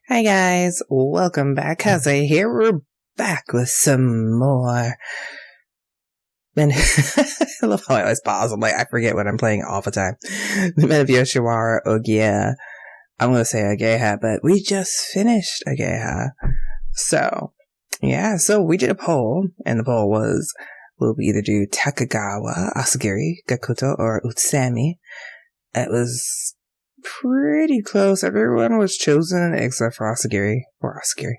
Hi guys, welcome back. Kaze here. We're back with some more. And I love how I always pause. I'm like, I forget what I'm playing all the time. The Men of Yoshiwara, Ohgiya. I'm going to say Ageha, but we just finished Ageha. So, yeah, so we did a poll, and the poll was, will we either do Takigawa, Asagiri, Gakuto, or Utsusemi? It was pretty close. Everyone was chosen except for Asagiri. Or Asagiri.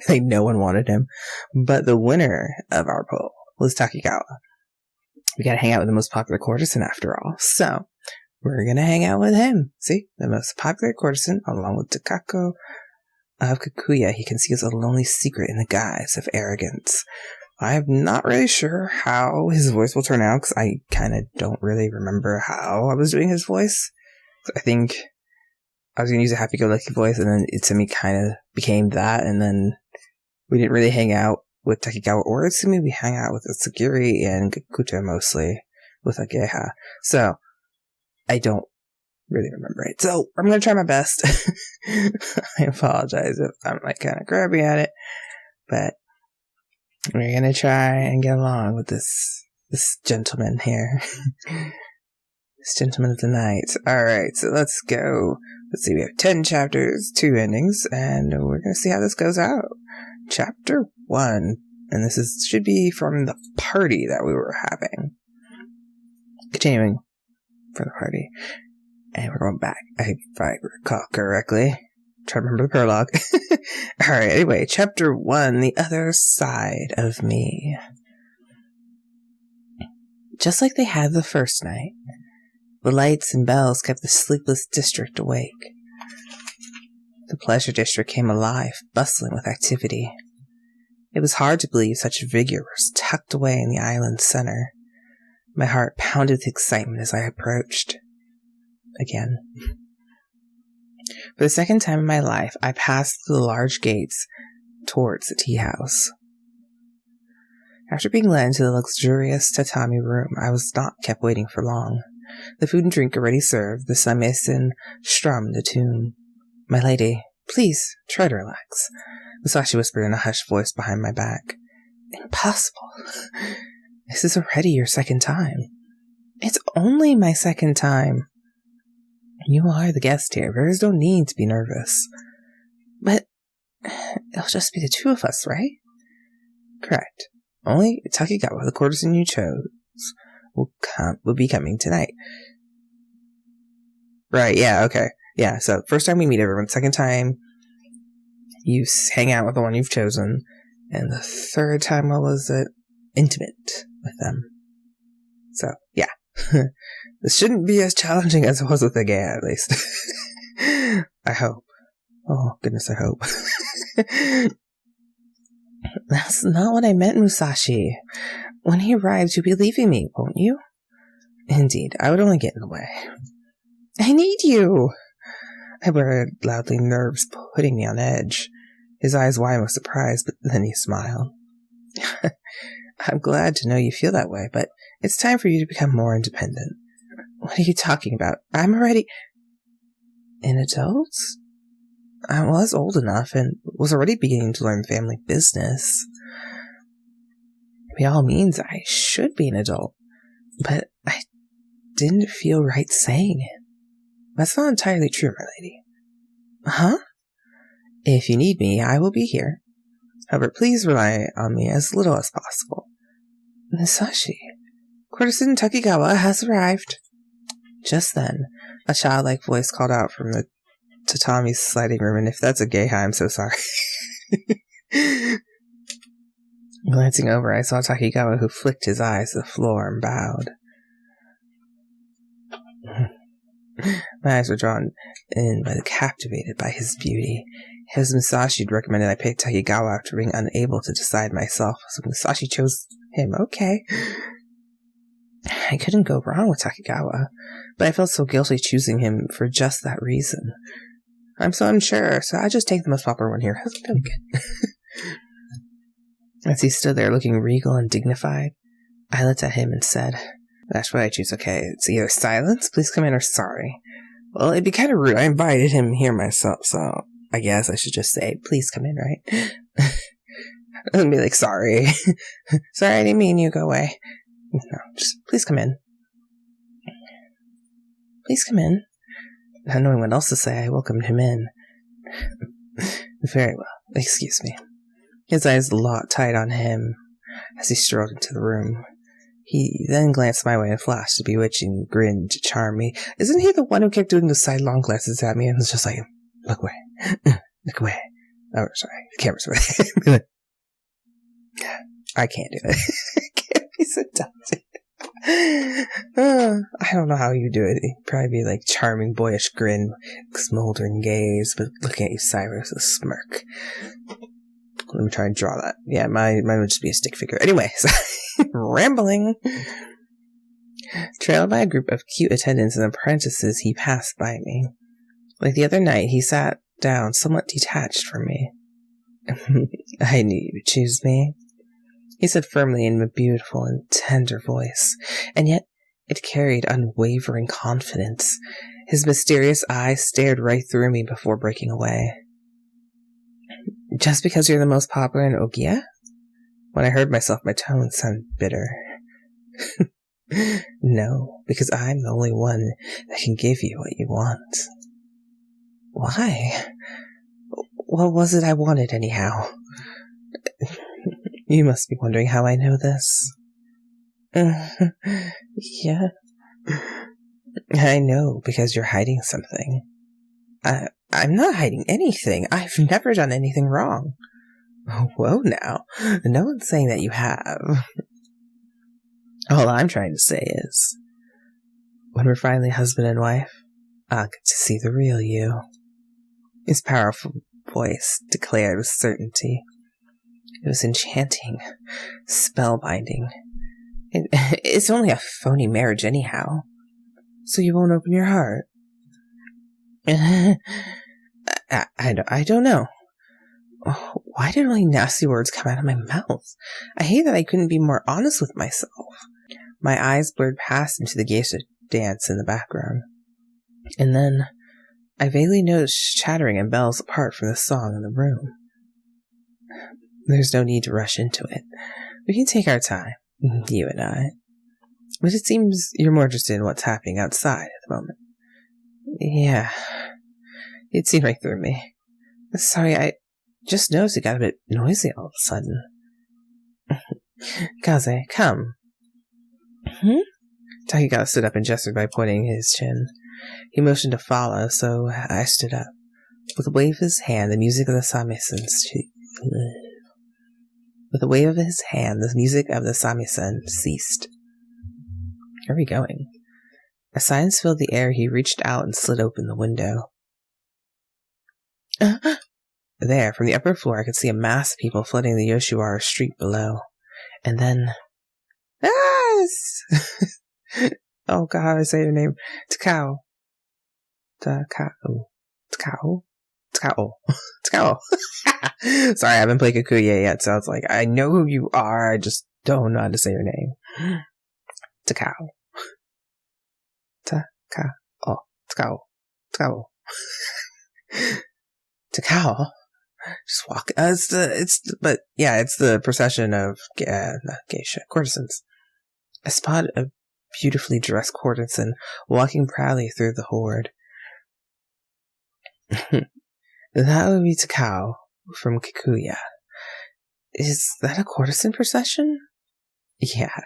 Like, no one wanted him. But the winner of our poll was Takigawa. We gotta hang out with the most popular courtesan after all. So, we're gonna hang out with him. See? The most popular courtesan, along with Takao of Kikuya. He conceals a lonely secret in the guise of arrogance. I'm not really sure how his voice will turn out, because I kind of don't really remember how I was doing his voice. I think I was going to use a happy-go-lucky voice, and then Utsusemi kind of became that, and then we didn't really hang out with Takigawa or Utsusemi. We hang out with Asagiri and Gakuto mostly, with Ageha. So, I don't really remember it. So, I'm going to try my best. I apologize if I'm like kind of grabby at it, but we're gonna try and get along with this gentleman here. This gentleman of the night. Alright, so let's go. Let's see, we have 10 chapters, 2 endings, and we're gonna see how this goes out. Chapter 1. And this should be from the party that we were having. Continuing for the party. And we're going back, if I recall correctly. Try to remember the prologue. Alright, anyway, chapter 1, The Other Side of Me. Just like they had the first night, the lights and bells kept the sleepless district awake. The pleasure district came alive, bustling with activity. It was hard to believe such vigor was tucked away in the island's center. My heart pounded with excitement as I approached. Again. For the second time in my life, I passed through the large gates towards the tea house. After being led into the luxurious tatami room, I was not kept waiting for long. The food and drink already served, the samisen strummed a tune. My lady, please, try to relax, Musashi whispered in a hushed voice behind my back. Impossible. This is already your second time. It's only my second time. You are the guest here. There is no need to be nervous. But it'll just be the two of us, right? Correct. Only Takigawa, the courtesan you chose, will be coming tonight. Right, yeah, okay. Yeah, so first time we meet everyone, second time you hang out with the one you've chosen, and the third time, what was it? Intimate with them. So, yeah. This shouldn't be as challenging as it was with Ageha, at least. I hope. Oh, goodness, I hope. That's not what I meant, Musashi. When he arrives, you'll be leaving me, won't you? Indeed, I would only get in the way. I need you! I blurted loudly, nerves putting me on edge. His eyes wide with surprise, but then he smiled. I'm glad to know you feel that way, but it's time for you to become more independent. What are you talking about? I'm already an adult? I was old enough and was already beginning to learn family business. By all means, I should be an adult, but I didn't feel right saying it. That's not entirely true, my lady. Huh? If you need me, I will be here. However, please rely on me as little as possible. Musashi, courtesan Takigawa has arrived. Just then, a childlike voice called out from the tatami's sliding room, and if that's Ageha, I'm so sorry. Glancing over, I saw Takigawa, who flicked his eyes to the floor and bowed. My eyes were drawn in, but captivated by his beauty. It was Musashi who'd recommended I pick Takigawa after being unable to decide myself, so Musashi chose him. Okay. I couldn't go wrong with Takigawa, but I felt so guilty choosing him for just that reason. I'm so unsure, so I just take the most popular one here. That's really good. As he stood there looking regal and dignified, I looked at him and said, That's what I choose, okay? It's either silence, please come in, or sorry. Well, it'd be kind of rude. I invited him here myself, so I guess I should just say, please come in, right? And be like, sorry. Sorry, I didn't mean you. Go away. No, just please come in. Please come in. Not knowing what else to say, I welcomed him in. Very well. Excuse me. His eyes locked tight on him as he strode into the room. He then glanced my way and flashed a bewitching grin to charm me. Isn't he the one who kept doing the sidelong glances at me and was just like, look away. Look away. Oh, sorry. The camera's away. I can't do it. I can't be so talented. I don't know how you do it. It'd probably be like charming, boyish grin, smoldering gaze, but looking at you sideways with a smirk. Let me try and draw that. Yeah, mine would just be a stick figure. Anyways, rambling. Trailed by a group of cute attendants and apprentices, he passed by me. Like the other night, he sat down somewhat detached from me. I knew you would choose me, he said firmly in a beautiful and tender voice, and yet it carried unwavering confidence. His mysterious eyes stared right through me before breaking away. Just because you're the most popular in Ohgiya? When I heard myself, my tone sounded bitter. No, because I'm the only one that can give you what you want. Why? What was it I wanted, anyhow? You must be wondering how I know this. Yeah. I know, because you're hiding something. I'm not hiding anything. I've never done anything wrong. Whoa now. No one's saying that you have. All I'm trying to say is, when we're finally husband and wife, I'll get to see the real you. His powerful voice declared with certainty. It was enchanting, spellbinding. It's only a phony marriage anyhow, so you won't open your heart. I don't know. Why did only nasty words come out of my mouth? I hate that I couldn't be more honest with myself. My eyes blurred past into the geisha dance in the background. And then I vaguely noticed chattering and bells apart from the song in the room. There's no need to rush into it. We can take our time, you and I. But it seems you're more interested in what's happening outside at the moment. Yeah. It seemed right through me. Sorry, I just noticed it got a bit noisy all of a sudden. Kaze, come. Takigawa stood up and gestured by pointing his chin. He motioned to follow, so I stood up. With a wave of his hand, the music of the samisen ceased. Where are we going? As silence filled the air, he reached out and slid open the window. There, from the upper floor, I could see a mass of people flooding the Yoshiwara street below. And then... Oh god, I say your name. Takao. Sorry, I haven't played Kikuya yet, so it's like, I know who you are, I just don't know how to say your name. Takao. Takao. Just walk. It's the procession of geisha courtesans. I spotted a beautifully dressed courtesan walking proudly through the horde. That would be Takao from Kikuya. Is that a courtesan procession? Yeah.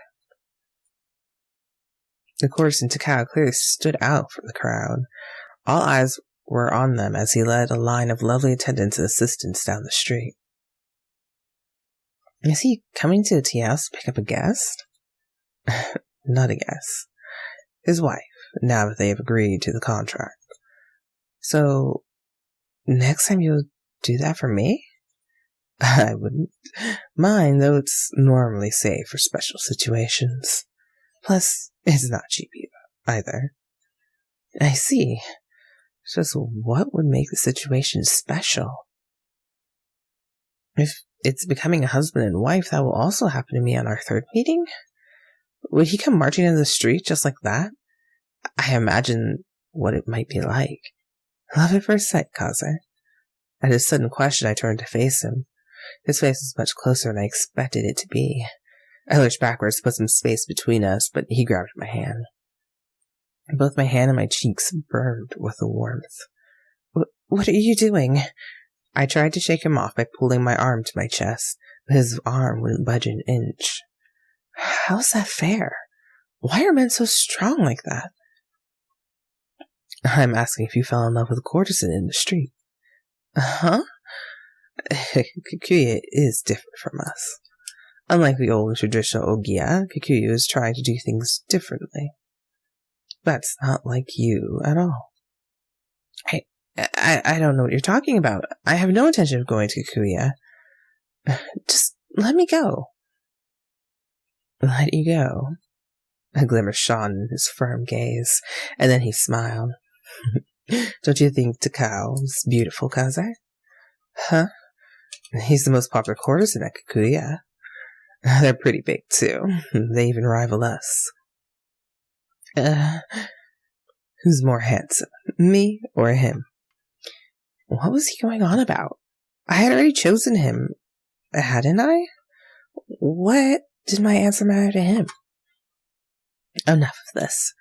The courtesan Takao clearly stood out from the crowd. All eyes were on them as he led a line of lovely attendants and assistants down the street. Is he coming to the tea house to pick up a guest? Not a guest. His wife, now that they have agreed to the contract. So, next time you'll do that for me? I wouldn't mind, though it's normally saved for special situations. Plus, it's not cheap either. I see. Just what would make the situation special? If it's becoming a husband and wife, that will also happen to me on our third meeting? Would he come marching into the street just like that? I imagine what it might be like. Love at first sight, Kaze. At his sudden question, I turned to face him. His face was much closer than I expected it to be. I lurched backwards to put some space between us, but he grabbed my hand. Both my hand and my cheeks burned with the warmth. What are you doing? I tried to shake him off by pulling my arm to my chest, but his arm wouldn't budge an inch. How's that fair? Why are men so strong like that? I'm asking if you fell in love with a courtesan in the street. Huh? Kikuya is different from us. Unlike the old traditional Ohgiya, Kikuya is trying to do things differently. That's not like you at all. I don't know what you're talking about. I have no intention of going to Kikuya. Just let me go. Let you go? A glimmer shone in his firm gaze, and then he smiled. Don't you think Takao is beautiful, Kaze? Huh? He's the most popular courtesan at Kikuya. They're pretty big, too. They even rival us. Who's more handsome, me or him? What was he going on about? I had already chosen him, hadn't I? What did my answer matter to him? Enough of this.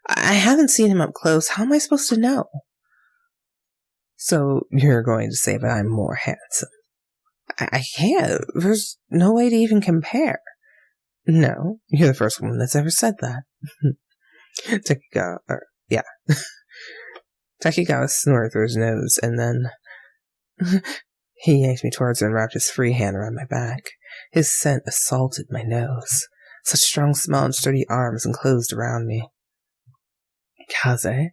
I haven't seen him up close. How am I supposed to know? So you're going to say that I'm more handsome? I can't. There's no way to even compare. No, you're the first woman that's ever said that. Takigawa, yeah. Takigawa snorted through his nose, and then he yanked me towards her and wrapped his free hand around my back. His scent assaulted my nose. Such strong smell and sturdy arms enclosed around me. Kaze?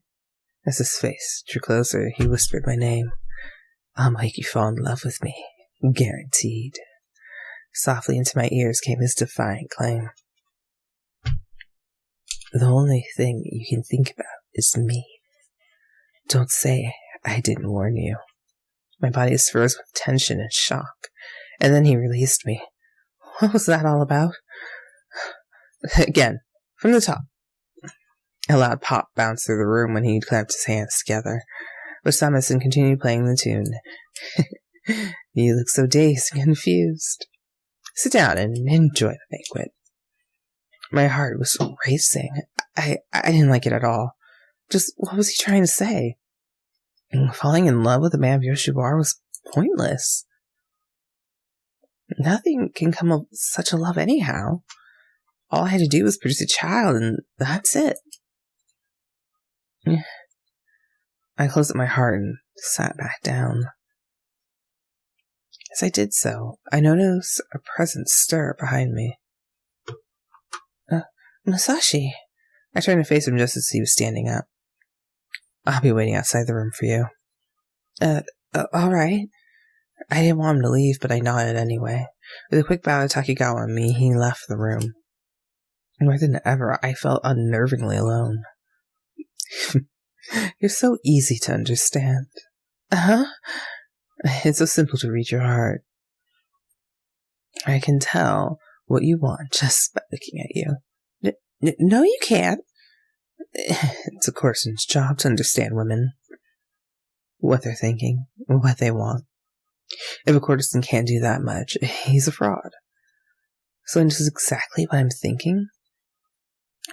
As his face drew closer, he whispered my name. I'll make you fall in love with me. Guaranteed. Softly into my ears came his defiant claim. The only thing you can think about is me. Don't say I didn't warn you. My body is froze with tension and shock, and then he released me. What was that all about? Again, from the top. A loud pop bounced through the room when he clamped his hands together, but Samuelson continued playing the tune. You look so dazed and confused. Sit down and enjoy the banquet. My heart was racing. I didn't like it at all. Just what was he trying to say? Falling in love with the man of Yoshiwara was pointless. Nothing can come of such a love anyhow. All I had to do was produce a child, and that's it. I closed up my heart and sat back down. As I did so, I noticed a presence stir behind me. Masashi. I turned to face him just as he was standing up. I'll be waiting outside the room for you. Alright. I didn't want him to leave, but I nodded anyway. With a quick bow to Takigawa and me, he left the room. More than ever, I felt unnervingly alone. You're so easy to understand. Uh-huh. It's so simple to read your heart. I can tell what you want just by looking at you. No, you can't. It's a courtesan's job to understand women. What they're thinking, what they want. If a courtesan can't do that much, he's a fraud. So this is exactly what I'm thinking.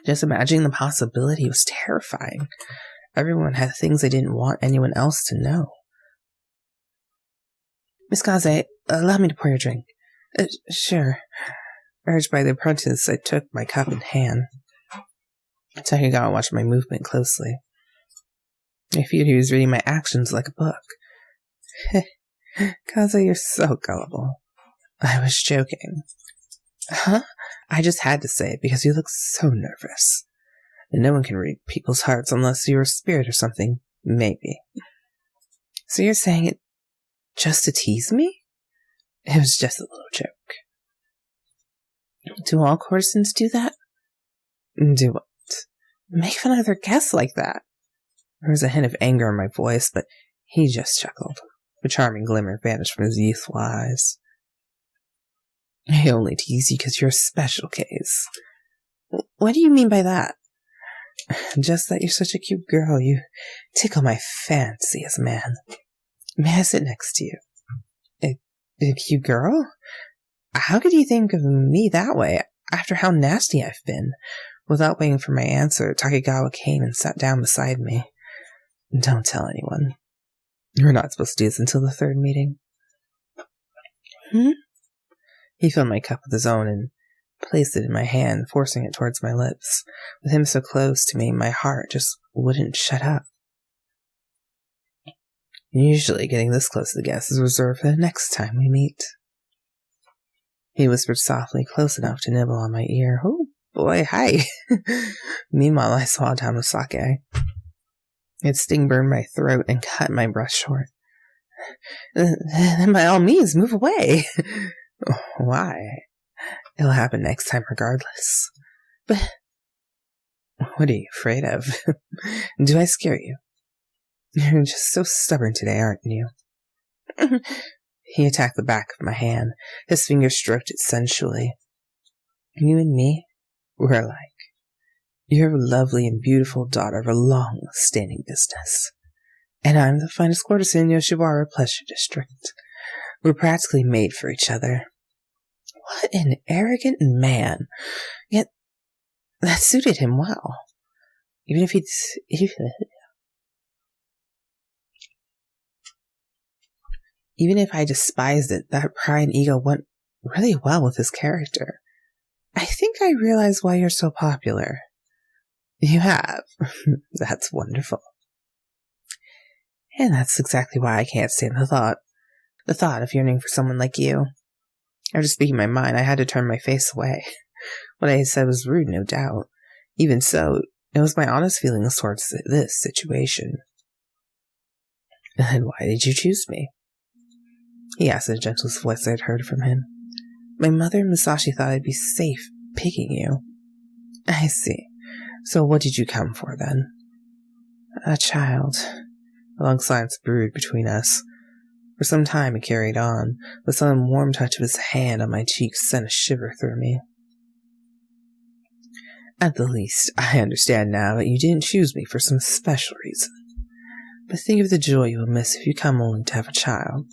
Just imagining the possibility was terrifying. Everyone had things they didn't want anyone else to know. Miss Kaze, allow me to pour your drink. Sure. Urged by the apprentice, I took my cup in hand. Takigawa watched my movement closely. I feared he was reading my actions like a book. Kaze, you're so gullible. I was joking. Huh? I just had to say it because you look so nervous. And no one can read people's hearts unless you're a spirit or something. Maybe. So you're saying it just to tease me? It was just a little joke. Do all courtesans do that? Do what? Make fun of their guests like that. There was a hint of anger in my voice, but he just chuckled. A charming glimmer vanished from his youthful eyes. I only tease you because you're a special case. What do you mean by that? Just that you're such a cute girl. You tickle my fancy as a man. May I sit next to you? A cute girl? How could you think of me that way, after how nasty I've been? Without waiting for my answer, Takigawa came and sat down beside me. Don't tell anyone. We're not supposed to do this until the third meeting. He filled my cup with his own and placed it in my hand, forcing it towards my lips. With him so close to me, my heart just wouldn't shut up. Usually getting this close to the guest is reserved for the next time we meet. He whispered softly, close enough to nibble on my ear. Oh boy, hi. Meanwhile, I swallowed down the sake. Its sting burned my throat and cut my breath short. Then by all means, move away. Why? It'll happen next time regardless. But what are you afraid of? Do I scare you? You're just so stubborn today, aren't you? He attacked the back of my hand. His fingers stroked it sensually. You and me, we're alike. You're a lovely and beautiful daughter of a long-standing business. And I'm the finest courtesan in Yoshiwara Pleasure District. We're practically made for each other. What an arrogant man. Yet, that suited him well. Even if I despised it, that pride and ego went really well with his character. I think I realize why you're so popular. You have. That's wonderful. And that's exactly why I can't stand the thought of yearning for someone like you. After speaking my mind, I had to turn my face away. What I said was rude, no doubt. Even so, it was my honest feelings towards this situation. And why did you choose me? He asked in the gentlest voice I had heard from him. My mother and Musashi thought I'd be safe picking you. I see. So what did you come for, then? A child. A long silence brewed between us. For some time it carried on. The sudden warm touch of his hand on my cheek sent a shiver through me. At the least, I understand now that you didn't choose me for some special reason. But think of the joy you will miss if you come only to have a child.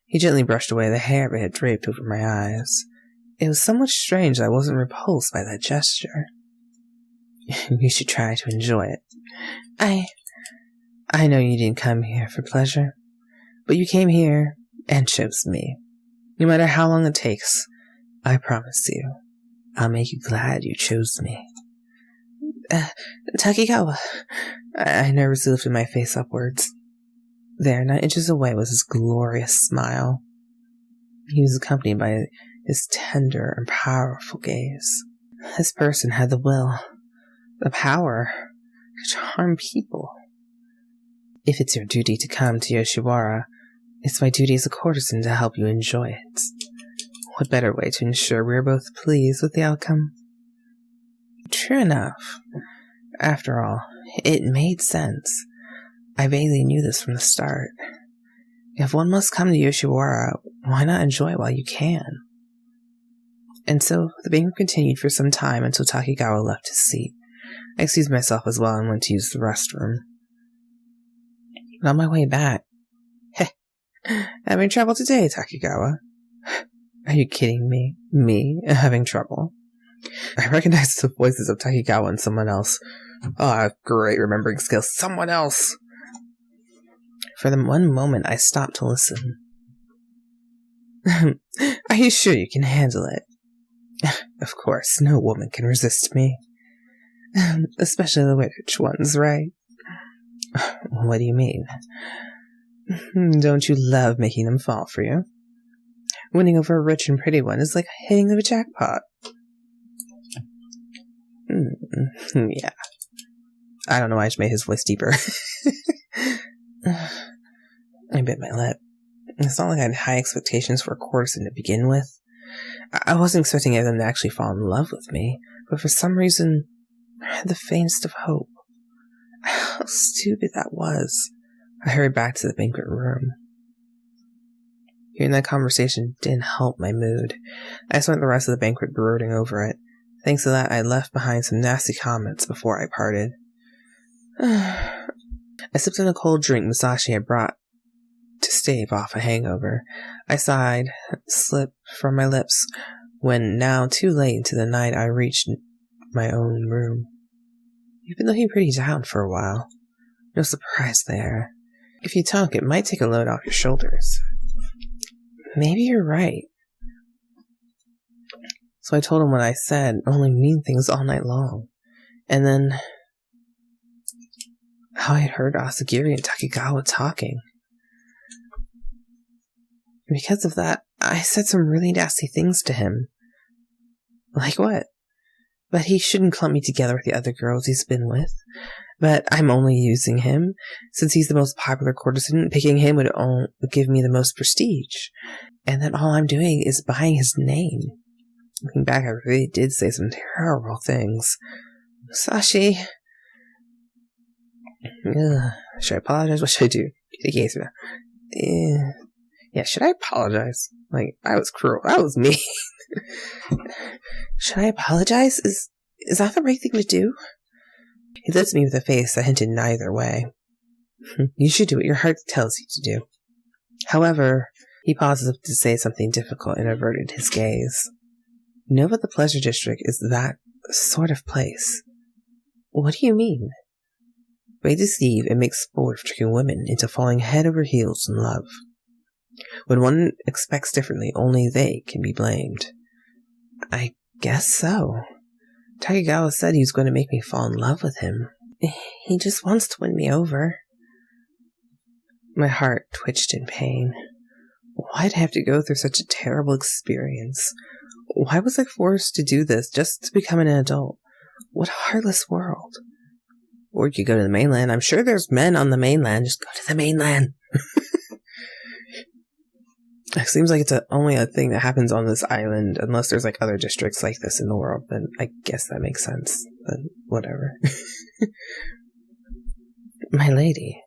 He gently brushed away the hair that had draped over my eyes. It was somewhat strange that I wasn't repulsed by that gesture. You should try to enjoy it. I know you didn't come here for pleasure, but you came here and chose me. No matter how long it takes, I promise you, I'll make you glad you chose me. Takigawa. I nervously lifted my face upwards. There, 9 inches away, was his glorious smile. He was accompanied by his tender and powerful gaze. This person had the will, the power to charm people. If it's your duty to come to Yoshiwara, it's my duty as a courtesan to help you enjoy it. What better way to ensure we are both pleased with the outcome? True enough. After all, it made sense. I vaguely knew this from the start. If one must come to Yoshiwara, why not enjoy it while you can? And so, the banquet continued for some time until Takigawa left his seat. I excused myself as well and went to use the restroom. On my way back, having trouble today, Takigawa? Are you kidding me? Me having trouble? I recognized the voices of Takigawa and someone else. Oh, I have great remembering skills. Someone else! For the one moment, I stopped to listen. Are you sure you can handle it? Of course, no woman can resist me. Especially the rich ones, right? What do you mean? Don't you love making them fall for you? Winning over a rich and pretty one is like hitting the jackpot. Yeah. I don't know why I just made his voice deeper. I bit my lip. It's not like I had high expectations for a courtesan to begin with. I wasn't expecting them to actually fall in love with me, but for some reason, I had the faintest of hope. How stupid that was. I hurried back to the banquet room. Hearing that conversation didn't help my mood. I spent the rest of the banquet brooding over it. Thanks to that, I left behind some nasty comments before I parted. I sipped on a cold drink Musashi had brought to stave off a hangover. I sighed, slipped from my lips, when now too late into the night I reached my own room. You've been looking pretty down for a while. No surprise there. If you talk, it might take a load off your shoulders. Maybe you're right. So I told him what I said, only mean things all night long. And then how I had heard Asagiri and Takigawa talking. Because of that, I said some really nasty things to him. Like what? But he shouldn't clump me together with the other girls he's been with. But I'm only using him. Since he's the most popular courtesan, picking him would give me the most prestige. And that all I'm doing is buying his name. Looking back, I really did say some terrible things. Musashi. Should I apologize? What should I do? Yeah, should I apologize? Like, I was cruel. That was me. Should I apologize? Is that the right thing to do? He looked at me with a face that hinted neither way. You should do what your heart tells you to do. However, he paused as if to say something difficult and averted his gaze. You know that the Pleasure District is that sort of place. What do you mean? They deceive and make sport of tricking women into falling head over heels in love. When one expects differently, only they can be blamed. I guess so. Takigawa said he was going to make me fall in love with him. He just wants to win me over. My heart twitched in pain. Why'd I have to go through such a terrible experience? Why was I forced to do this just to become an adult? What a heartless world. Or you could go to the mainland. I'm sure there's men on the mainland. Just go to the mainland. It seems like it's only a thing that happens on this island, unless there's like other districts like this in the world. Then I guess that makes sense. But whatever. My lady,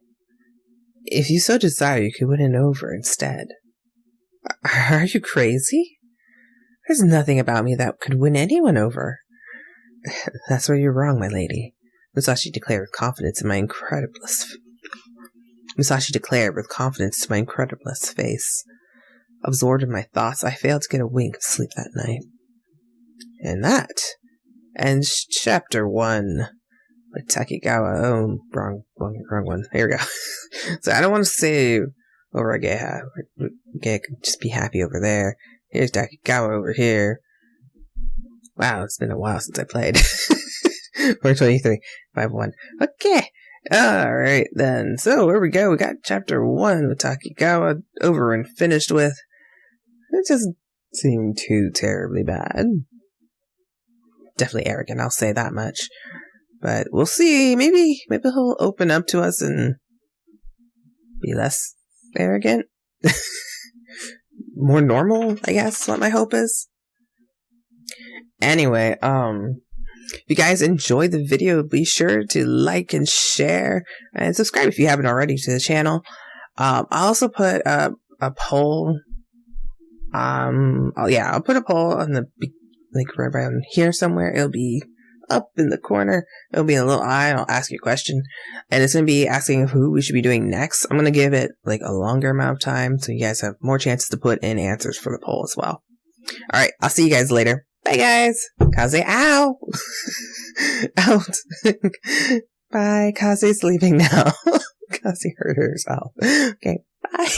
if you so desire, you could win it over instead. Are you crazy? There's nothing about me that could win anyone over. That's where you're wrong, my lady. Musashi declared with confidence to my incredulous face. Absorbed in my thoughts, I failed to get a wink of sleep that night. And that ends chapter 1 with Takigawa. Oh, wrong one. Here we go. So I don't want to say over Ageha. Ageha could just be happy over there. Here's Takigawa over here. Wow, it's been a while since I played. 423, 5-1. Okay. Alright then. So here we go. We got chapter 1 with Takigawa over and finished with. It doesn't seem too terribly bad. Definitely arrogant, I'll say that much. But we'll see. Maybe he'll open up to us and be less arrogant. More normal, I guess, what my hope is. Anyway, if you guys enjoyed the video, be sure to like and share and subscribe if you haven't already to the channel. I'll also put a poll. I'll put a poll on the, like, right around here somewhere. It'll be up in the corner. It'll be a little eye, and I'll ask you a question. And it's going to be asking who we should be doing next. I'm going to give it, like, a longer amount of time so you guys have more chances to put in answers for the poll as well. Alright, I'll see you guys later. Bye, guys. Kaze, ow. Out. Bye. Kaze's leaving now. Kaze hurt herself. Okay, bye.